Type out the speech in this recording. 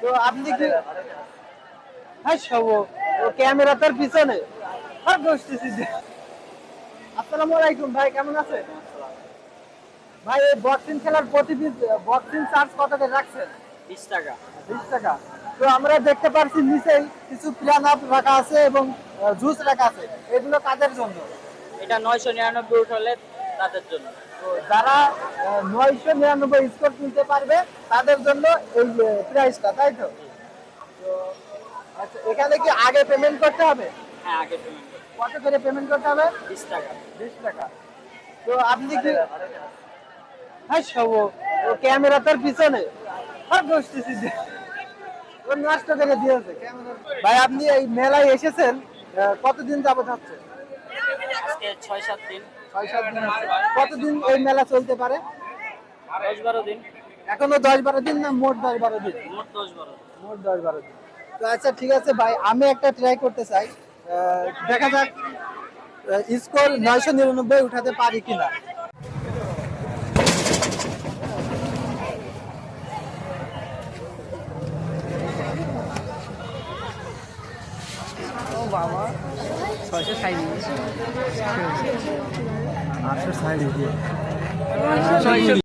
তো আপনি কি হ্যাঁ সব ও ক্যামেরা তার পিছনে আর বসতেছি যে। আসসালামু আলাইকুম ভাই, কেমন আছেন? ভাই এই বক্সিং খেলার প্রতিদিন বক্সিং চার্জ কত করে রাখছেন? 20 টাকা। 20 টাকা। তো আমরা দেখতে পাচ্ছি নিচে কিছু প্ল্যান আপ রাখা আছে এবং জুস রাখা আছে, এগুলো কাদের জন্য? এটা 999 উঠালে তাদের জন্য। তো যারা 999 স্কোর তুলতে পারবে তাদের জন্য এই প্রাইসটা, তাই তো? তো আচ্ছা, এখানে কি আগে পেমেন্ট করতে হবে? হ্যাঁ, আগে পেমেন্ট করতে। কত করে পেমেন্ট করতে হবে? 20 টাকা। 20 টাকা। তো আপনি কি হ্যাঁ সব ও ক্যামেরা তার পিছনে আর বসতেছি যে। ও নষ্ট করে দিয়েছে ক্যামেরা। ভাই আপনি এই মেলায় এসেছেন কতদিন যাবত হচ্ছে? আজকে 6-7 দিন। 6-7 দিন হচ্ছে। কতদিন এই মেলা চলতে পারে? 10-12 দিন। এখনো 10-12 দিন না মোট 10-12 দিন? মোট 10-12 দিন। মোট 10-12 দিন। তো আচ্ছা ঠিক আছে ভাই, আমি একটা ট্রাই করতে চাই, দেখা যাক স্কোর 999 উঠাতে পারি কিনা। ও বাবা 637 860